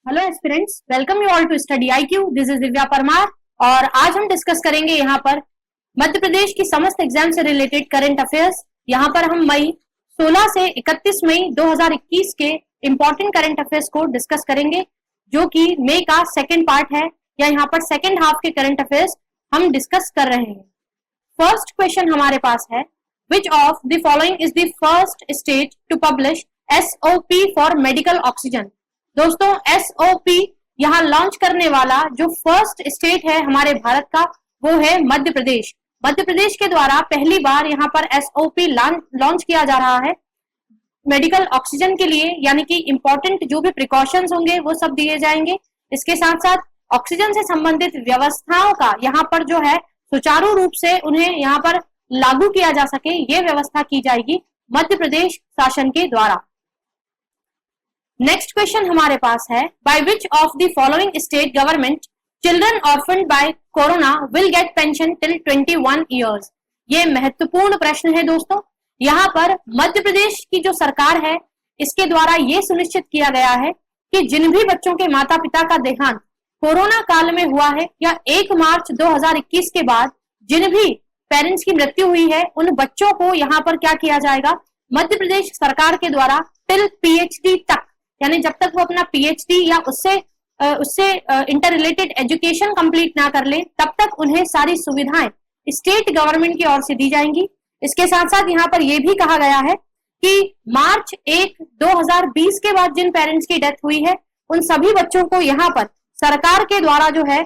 Hello aspirants, welcome you all to study IQ। This is Divya Parmar और आज हम discuss करेंगे यहाँ पर मध्य प्रदेश की समस्त एग्जाम से रिलेटेड करंट अफेयर्स। यहाँ पर हम मई 16 से 31 मई 2021 के इंपॉर्टेंट करंट अफेयर्स को डिस्कस करेंगे, जो कि मई का सेकेंड पार्ट है या यहाँ पर सेकेंड हाफ के करंट अफेयर्स हम डिस्कस कर रहे हैं। फर्स्ट क्वेश्चन हमारे पास है, which of the following is the first state to publish SOP for medical oxygen. दोस्तों, SOP यहाँ लॉन्च करने वाला जो फर्स्ट स्टेट है हमारे भारत का, वो है मध्य प्रदेश। मध्य प्रदेश के द्वारा पहली बार यहाँ पर SOP लॉन्च किया जा रहा है मेडिकल ऑक्सीजन के लिए, यानी कि इंपॉर्टेंट जो भी प्रिकॉशंस होंगे वो सब दिए जाएंगे। इसके साथ साथ ऑक्सीजन से संबंधित व्यवस्थाओं का यहाँ पर जो है सुचारू रूप से उन्हें यहाँ पर लागू किया जा सके, ये व्यवस्था की जाएगी मध्य प्रदेश शासन के द्वारा। नेक्स्ट क्वेश्चन हमारे पास है, by which of the following state government children orphaned by corona will get pension till 21 years. ये महत्वपूर्ण प्रश्न है दोस्तों। यहाँ पर मध्य प्रदेश की जो सरकार है, इसके द्वारा ये सुनिश्चित किया गया है कि जिन भी बच्चों के माता पिता का देहांत कोरोना काल में हुआ है या 1 मार्च 2021 के बाद जिन भी पेरेंट्स की मृत्यु हुई है, उन बच्चों को यहाँ पर क्या किया जाएगा, मध्य प्रदेश सरकार के द्वारा टिल PhD तक, यानी जब तक वो अपना PhD या उससे इंटर रिलेटेड एजुकेशन कंप्लीट ना कर ले, तब तक उन्हें सारी सुविधाएं स्टेट गवर्नमेंट की ओर से दी जाएंगी। इसके साथ साथ यहाँ पर यह भी कहा गया है कि मार्च 1, 2020 के बाद जिन पेरेंट्स की डेथ हुई है, उन सभी बच्चों को यहाँ पर सरकार के द्वारा जो है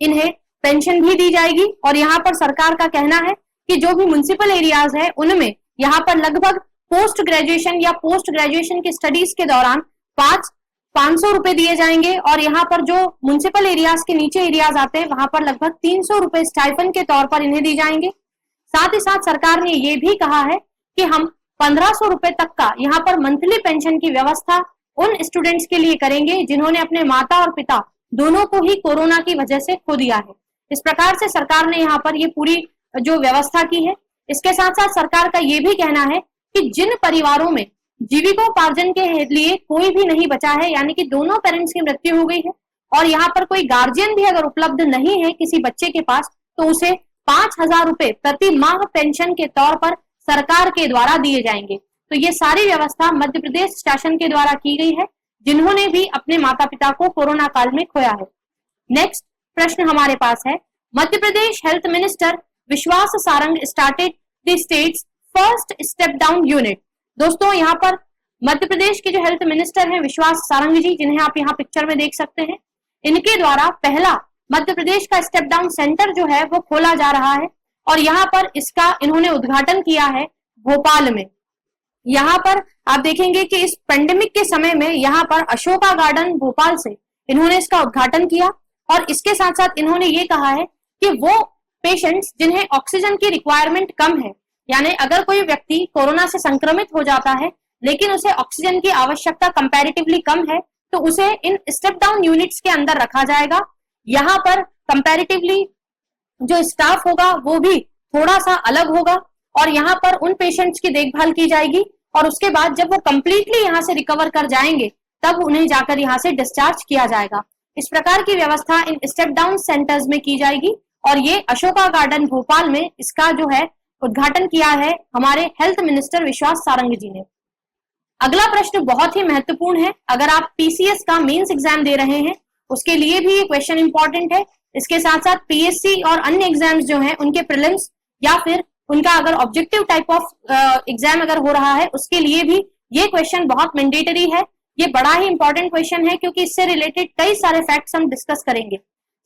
इन्हें पेंशन भी दी जाएगी। और यहाँ पर सरकार का कहना है कि जो भी म्युनिसिपल एरियाज है उनमें यहाँ पर लगभग पोस्ट ग्रेजुएशन या पोस्ट ग्रेजुएशन की स्टडीज के दौरान 500 रुपए दिए जाएंगे, और यहाँ पर जो म्युनिसिपल एरियाज के नीचे एरियाज आते हैं वहां पर लगभग 300 रुपए स्टाइफन के तौर पर इन्हें दी जाएंगे। साथ ही साथ सरकार ने ये भी कहा है कि हम 1500 रुपए तक का यहाँ पर मंथली पेंशन की व्यवस्था उन स्टूडेंट्स के लिए करेंगे जिन्होंने अपने माता और पिता दोनों को ही कोरोना की वजह से खो दिया है। इस प्रकार से सरकार ने यहाँ पर ये पूरी जो व्यवस्था की है। इसके साथ साथ सरकार का ये भी कहना है कि जिन परिवारों में जीविकोपार्जन के लिए कोई भी नहीं बचा है, यानी कि दोनों पेरेंट्स की मृत्यु हो गई है और यहाँ पर कोई गार्जियन भी अगर उपलब्ध नहीं है किसी बच्चे के पास, तो उसे 5000 रुपए प्रति माह पेंशन के तौर पर सरकार के द्वारा दिए जाएंगे। तो ये सारी व्यवस्था मध्य प्रदेश शासन के द्वारा की गई है जिन्होंने भी अपने माता पिता को कोरोना काल में खोया है। नेक्स्ट प्रश्न हमारे पास है, मध्य प्रदेश हेल्थ मिनिस्टर विश्वास Sarang started the states first step down unit. दोस्तों, यहाँ पर मध्य प्रदेश के जो हेल्थ मिनिस्टर हैं विश्वास सारंग जी, जिन्हें आप यहाँ पिक्चर में देख सकते हैं, इनके द्वारा पहला मध्य प्रदेश का स्टेप डाउन सेंटर जो है वो खोला जा रहा है और यहाँ पर इसका इन्होंने उद्घाटन किया है भोपाल में। यहाँ पर आप देखेंगे कि इस पेंडेमिक के समय में यहाँ पर अशोका गार्डन भोपाल से इन्होंने इसका उद्घाटन किया और इसके साथ साथ इन्होंने ये कहा है कि वो पेशेंट्स जिन्हें ऑक्सीजन की रिक्वायरमेंट कम है, यानी अगर कोई व्यक्ति कोरोना से संक्रमित हो जाता है लेकिन उसे ऑक्सीजन की आवश्यकता कंपैरेटिवली कम है, तो उसे इन स्टेप डाउन यूनिट्स के अंदर रखा जाएगा। यहाँ पर कंपैरेटिवली जो स्टाफ होगा वो भी थोड़ा सा अलग होगा और यहाँ पर उन पेशेंट्स की देखभाल की जाएगी और उसके बाद जब वो कंप्लीटली यहाँ से रिकवर कर जाएंगे तब उन्हें जाकर यहाँ से डिस्चार्ज किया जाएगा। इस प्रकार की व्यवस्था इन स्टेप डाउन सेंटर्स में की जाएगी और ये अशोका गार्डन भोपाल में इसका जो है उद्घाटन किया है हमारे हेल्थ मिनिस्टर विश्वास सारंग जी ने। अगला प्रश्न बहुत ही महत्वपूर्ण है। अगर आप PCS का मेंस एग्जाम दे रहे हैं उसके लिए भी ये क्वेश्चन इंपॉर्टेंट है। इसके साथ साथ PSC और अन्य एग्जाम्स जो हैं उनके प्रीलिम्स या फिर उनका अगर ऑब्जेक्टिव टाइप ऑफ एग्जाम अगर हो रहा है उसके लिए भी ये क्वेश्चन बहुत मैंडेटरी है। ये बड़ा ही इंपॉर्टेंट क्वेश्चन है क्योंकि इससे रिलेटेड कई सारे फैक्ट्स हम डिस्कस करेंगे।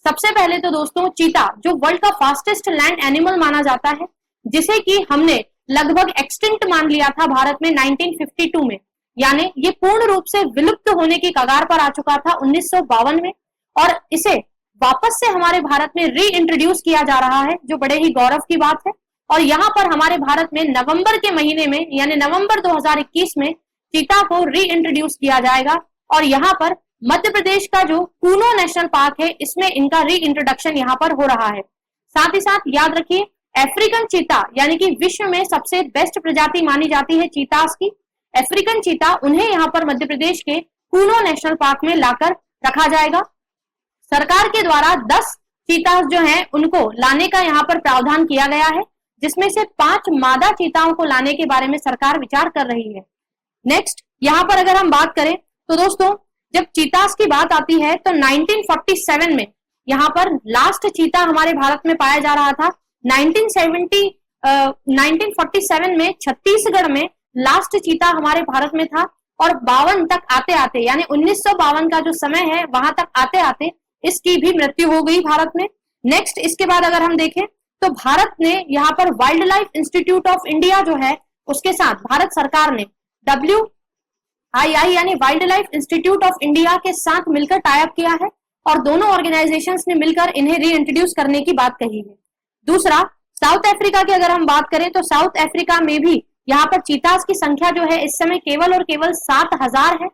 सबसे पहले तो दोस्तों, चीता जो वर्ल्ड का फास्टेस्ट लैंड एनिमल माना जाता है, जिसे कि हमने लगभग एक्सटिंक्ट मान लिया था भारत में 1952 में, यानी ये पूर्ण रूप से विलुप्त होने की कगार पर आ चुका था 1952 में और इसे वापस से हमारे भारत में री इंट्रोड्यूस किया जा रहा है, जो बड़े ही गौरव की बात है। और यहाँ पर हमारे भारत में नवंबर के महीने में यानी नवंबर 2021 में चीता को री इंट्रोड्यूस किया जाएगा और यहाँ पर मध्य प्रदेश का जो कूनो नेशनल पार्क है इसमें इनका री इंट्रोडक्शन यहाँ पर हो रहा है। साथ ही साथ याद रखिए, अफ्रीकन चीता यानी कि विश्व में सबसे बेस्ट प्रजाति मानी जाती है चीतास की, अफ्रीकन चीता, उन्हें यहाँ पर मध्य प्रदेश के कूनो नेशनल पार्क में लाकर रखा जाएगा। सरकार के द्वारा 10 चीता जो हैं उनको लाने का यहाँ पर प्रावधान किया गया है, जिसमें से 5 मादा चीताओं को लाने के बारे में सरकार विचार कर रही है। नेक्स्ट यहाँ पर अगर हम बात करें तो दोस्तों जब चीतास की बात आती है तो 1947 में यहाँ पर लास्ट चीता हमारे भारत में पाया जा रहा था। 1947 में छत्तीसगढ़ में लास्ट चीता हमारे भारत में था और 52 तक आते आते यानी 1952 का जो समय है वहां तक आते आते इसकी भी मृत्यु हो गई भारत में। नेक्स्ट इसके बाद अगर हम देखें तो भारत ने यहाँ पर wild life institute of India जो है उसके साथ भारत सरकार ने WII यानी wild life institute of India के साथ मिलकर टाई अप किया है और दोनों ऑर्गेनाइजेशंस ने मिलकर इन्हें रीइंट्रोड्यूस करने की बात कही है। दूसरा साउथ अफ्रीका की अगर हम बात करें तो साउथ अफ्रीका में भी यहाँ पर चीतास की संख्या जो है इस समय केवल और केवल 7000 है।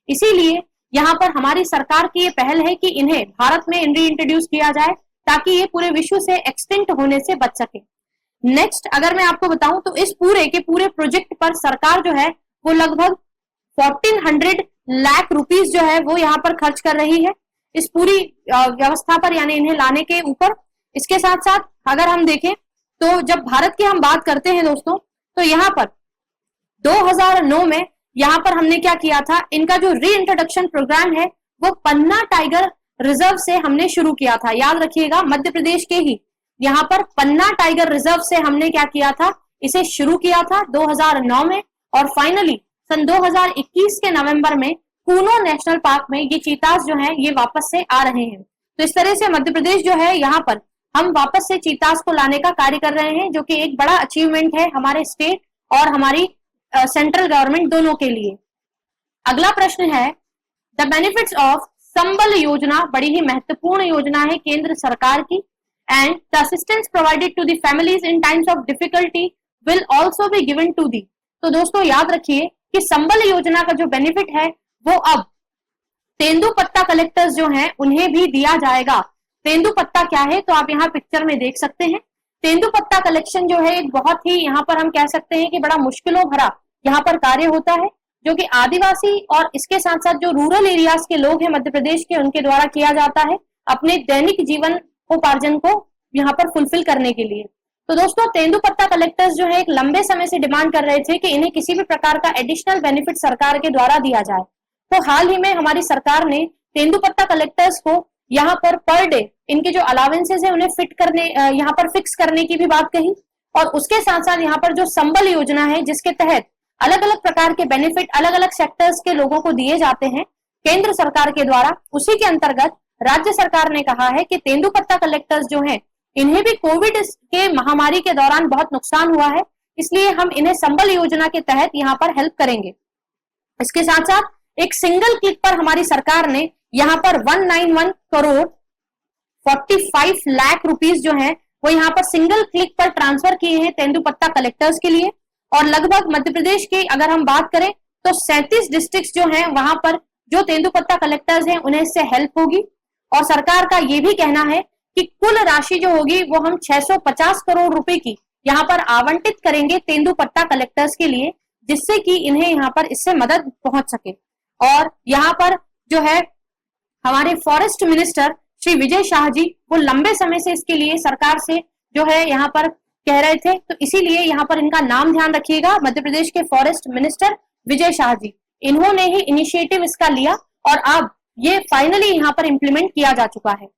इसीलिए यहाँ पर हमारी सरकार की ये पहल है कि इन्हें भारत में रीइंट्रोड्यूस किया जाए ताकि ये पूरे विश्व से एक्सटिंक्ट होने से बच सके। नेक्स्ट अगर मैं आपको बताऊं तो इस पूरे के पूरे प्रोजेक्ट पर सरकार जो है वो लगभग 1400 लाख रुपीस जो है वो यहाँ पर खर्च कर रही है इस पूरी व्यवस्था पर यानी इन्हें लाने के ऊपर। इसके साथ साथ अगर हम देखें तो जब भारत की हम बात करते हैं दोस्तों तो यहाँ पर 2009 में यहाँ पर हमने क्या किया था, इनका जो रीइंट्रोडक्शन प्रोग्राम है वो पन्ना टाइगर रिजर्व से हमने शुरू किया था। याद रखिएगा मध्य प्रदेश के ही यहाँ पर पन्ना टाइगर रिजर्व से हमने क्या किया था, इसे शुरू किया था 2009 में और फाइनली सन 2021 के नवंबर में कूनो नेशनल पार्क में ये चीतास जो है ये वापस से आ रहे हैं। तो इस तरह से मध्य प्रदेश जो है यहाँ पर हम वापस से चीतास को लाने का कार्य कर रहे हैं, जो कि एक बड़ा अचीवमेंट है हमारे स्टेट और हमारी सेंट्रल गवर्नमेंट दोनों के लिए। अगला प्रश्न है द बेनिफिट्स ऑफ संबल योजना बड़ी ही महत्वपूर्ण योजना है केंद्र सरकार की and the assistance provided to the families in times of difficulty will also be given to the. तो दोस्तों याद रखिए कि संबल योजना का जो बेनिफिट है वो अब तेंदुपत्ता कलेक्टर्स जो हैं उन्हें भी दिया जाएगा। तेंदुपत्ता क्या है तो आप यहाँ पिक्चर में देख सकते हैं। तेंदुपत्ता कलेक्शन जो है एक बहुत ही यहाँ पर हम कह सकते हैं कि बड़ा मुश्किलों भरा यहाँ पर कार्य होता है, जो कि आदिवासी और इसके साथ साथ जो रूरल एरियाज के लोग हैं मध्य प्रदेश के उनके द्वारा किया जाता है अपने दैनिक जीवन उपार्जन को यहाँ पर फुलफिल करने के लिए। तो दोस्तों तेंदुपत्ता कलेक्टर्स जो है एक लंबे समय से डिमांड कर रहे थे कि इन्हें किसी भी प्रकार का एडिशनल बेनिफिट सरकार के द्वारा दिया जाए। तो हाल ही में हमारी सरकार ने तेंदुपत्ता कलेक्टर्स को यहाँ पर डे इनके जो अलावेंसेज है उन्हें फिट करने यहाँ पर फिक्स करने की भी बात कही और उसके साथ साथ यहाँ पर जो संबल योजना है जिसके तहत अलग अलग प्रकार के बेनिफिट अलग अलग सेक्टर्स के लोगों को दिए जाते हैं केंद्र सरकार के द्वारा, उसी के अंतर्गत राज्य सरकार ने कहा है कि तेंदुपत्ता कलेक्टर्स जो हैं इन्हें भी कोविड के महामारी के दौरान बहुत नुकसान हुआ है, इसलिए हम इन्हें संबल योजना के तहत यहाँ पर हेल्प करेंगे। इसके साथ साथ एक सिंगल क्लिक पर हमारी सरकार ने यहाँ पर 191 करोड़ 45 लाख रुपीस जो है वो यहाँ पर सिंगल क्लिक पर ट्रांसफर किए हैं तेंदुपत्ता कलेक्टर्स के लिए। और लगभग मध्य प्रदेश की अगर हम बात करें तो 37 डिस्ट्रिक्ट्स जो हैं वहां पर जो तेंदुपत्ता कलेक्टर्स हैं उन्हें इससे हेल्प होगी। और सरकार का ये भी कहना है कि कुल राशि जो होगी वो हम 650 करोड़ रुपए की यहाँ पर आवंटित करेंगे तेंदुपत्ता कलेक्टर्स के लिए, जिससे कि इन्हें यहाँ पर इससे मदद पहुंच सके। और यहाँ पर जो है हमारे फॉरेस्ट मिनिस्टर श्री विजय शाह जी वो लंबे समय से इसके लिए सरकार से जो है यहाँ पर कह रहे थे, तो इसीलिए यहाँ पर इनका नाम ध्यान रखिएगा, मध्य प्रदेश के फॉरेस्ट मिनिस्टर विजय शाह जी। इन्होंने ही इनिशिएटिव इसका लिया और अब ये फाइनली यहाँ पर इंप्लीमेंट किया जा चुका है।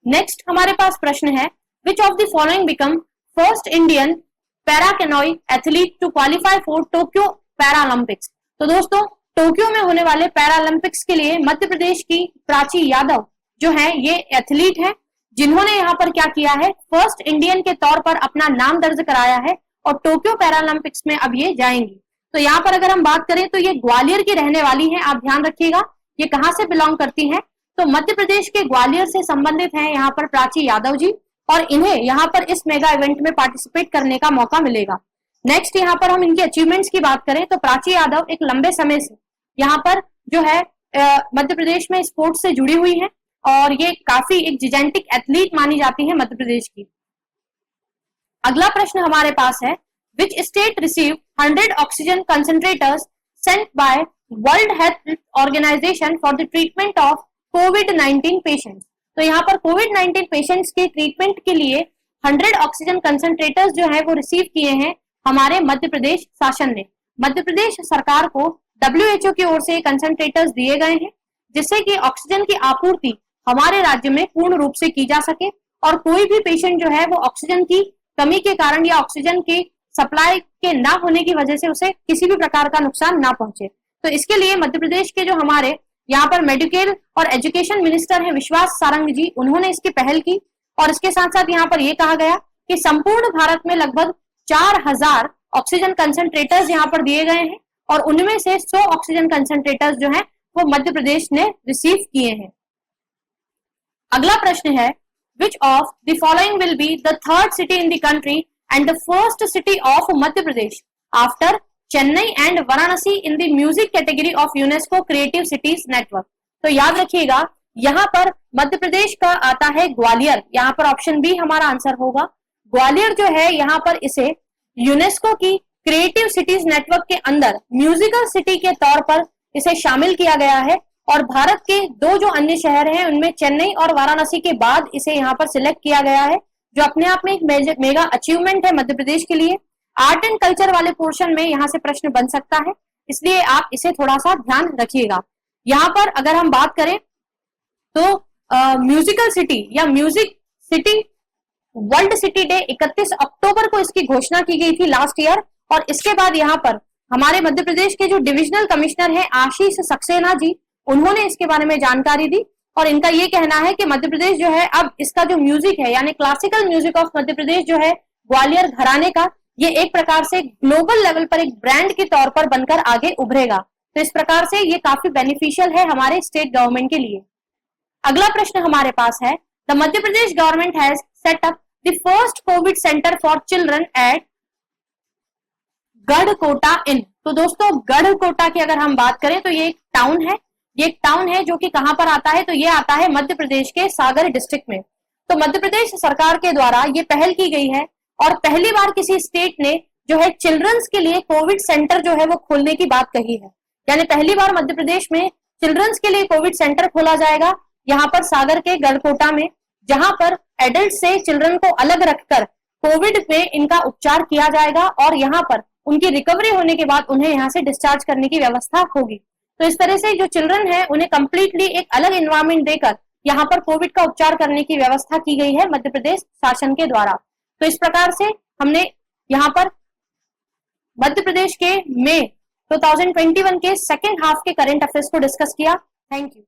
नेक्स्ट हमारे पास प्रश्न है which of the following become first Indian para canoe athlete to qualify for Tokyo Paralympics. तो दोस्तों टोक्यो में होने वाले पैरालंपिक्स के लिए मध्य प्रदेश की प्राची यादव जो है ये एथलीट है जिन्होंने यहाँ पर क्या किया है, फर्स्ट इंडियन के तौर पर अपना नाम दर्ज कराया है और टोक्यो पैरालंपिक्स में अब ये जाएंगी। तो यहाँ पर अगर हम बात करें तो ये ग्वालियर की रहने वाली हैं, आप ध्यान रखिएगा ये कहाँ से बिलोंग करती हैं, तो मध्य प्रदेश के ग्वालियर से संबंधित हैं यहाँ पर प्राची यादव जी और इन्हें यहाँ पर इस मेगा इवेंट में पार्टिसिपेट करने का मौका मिलेगा। नेक्स्ट यहाँ पर हम इनकी अचीवमेंट्स की बात करें तो प्राची यादव एक लंबे समय से यहाँ पर जो है मध्य प्रदेश में स्पोर्ट्स से जुड़ी हुई है और ये काफी एक जिजेंटिक एथलीट मानी जाती है मध्य प्रदेश की। अगला प्रश्न हमारे पास है which state receive 100 oxygen concentrators sent by World Health Organization for the treatment of कोविड-19 पेशेंट्स। तो यहाँ पर कोविड-19 पेशेंट्स के ट्रीटमेंट के लिए 100 ऑक्सीजन कंसंट्रेटर्स जो है वो रिसीव किए हैं हमारे मध्य प्रदेश शासन ने। मध्य प्रदेश सरकार को WHO की ओर से कंसंट्रेटर्स दिए गए हैं, जिससे कि ऑक्सीजन की आपूर्ति हमारे राज्य में पूर्ण रूप से की जा सके और कोई भी पेशेंट जो है वो ऑक्सीजन की कमी के कारण या ऑक्सीजन की सप्लाई के ना होने की वजह से उसे किसी भी प्रकार का नुकसान ना पहुंचे। तो इसके लिए मध्य प्रदेश के जो हमारे यहाँ पर मेडिकल और एजुकेशन मिनिस्टर हैं विश्वास सारंग जी, उन्होंने इसकी पहल की और इसके साथ साथ यहाँ पर यह कहा गया कि संपूर्ण भारत में लगभग 4000 ऑक्सीजन कंसंट्रेटर्स यहाँ पर दिए गए हैं और उनमें से 100 ऑक्सीजन कंसंट्रेटर्स जो हैं वो मध्य प्रदेश ने रिसीव किए हैं। अगला प्रश्न है, which of the following will be the third city in the country and the first city of Madhya Pradesh after Chennai and Varanasi in the music category of UNESCO Creative Cities Network? तो याद रखिएगा यहाँ पर मध्य प्रदेश का आता है ग्वालियर, यहाँ पर ऑप्शन बी हमारा आंसर होगा। ग्वालियर जो है यहाँ पर इसे यूनेस्को की क्रिएटिव सिटीज नेटवर्क के अंदर म्यूजिकल सिटी के तौर पर इसे शामिल किया गया है और भारत के दो जो अन्य शहर हैं उनमें चेन्नई और वाराणसी के बाद इसे यहाँ पर सिलेक्ट किया गया है, जो अपने आप में एक मेगा अचीवमेंट है मध्य प्रदेश के लिए। आर्ट एंड कल्चर वाले पोर्शन में यहाँ से प्रश्न बन सकता है, इसलिए आप इसे थोड़ा सा ध्यान रखिएगा। यहाँ पर अगर हम बात करें तो म्यूजिकल सिटी या music city world city day 31 अक्टूबर को इसकी घोषणा की गई थी लास्ट ईयर और इसके बाद यहाँ पर हमारे मध्य प्रदेश के जो डिविजनल कमिश्नर हैं आशीष सक्सेना जी, उन्होंने इसके बारे में जानकारी दी और इनका ये कहना है कि मध्य प्रदेश जो है अब इसका जो म्यूजिक है यानी classical music of Madhya Pradesh जो है ग्वालियर घराने का, ये एक प्रकार से ग्लोबल लेवल पर एक ब्रांड के तौर पर बनकर आगे उभरेगा। तो इस प्रकार से ये काफी बेनिफिशियल है हमारे स्टेट गवर्नमेंट के लिए। अगला प्रश्न हमारे पास है, the Madhya Pradesh government has set up the first covid centre for children at Garhkota in. तो दोस्तों गढ़कोटा की अगर हम बात करें तो ये एक टाउन है, ये एक टाउन है जो कि कहां पर आता है, तो ये आता है मध्य प्रदेश के सागर डिस्ट्रिक्ट में। तो मध्य प्रदेश सरकार के द्वारा ये पहल की गई है और पहली बार किसी स्टेट ने जो है चिल्ड्रंस के लिए कोविड सेंटर जो है वो खोलने की बात कही है, यानी पहली बार मध्य प्रदेश में चिल्ड्रंस के लिए कोविड सेंटर खोला जाएगा यहाँ पर सागर के गढ़कोटा में, जहां पर एडल्ट से चिल्ड्रन को अलग रखकर कोविड में इनका उपचार किया जाएगा और यहाँ पर उनकी रिकवरी होने के बाद उन्हें यहाँ से डिस्चार्ज करने की व्यवस्था होगी। तो इस तरह से जो चिल्ड्रन है उन्हें कंप्लीटली एक अलग एनवायरमेंट देकर यहाँ पर कोविड का उपचार करने की व्यवस्था की गई है मध्य प्रदेश शासन के द्वारा। तो इस प्रकार से हमने यहाँ पर मध्य प्रदेश के मई 2021 के सेकेंड हाफ के करंट अफेयर्स को डिस्कस किया। Thank you.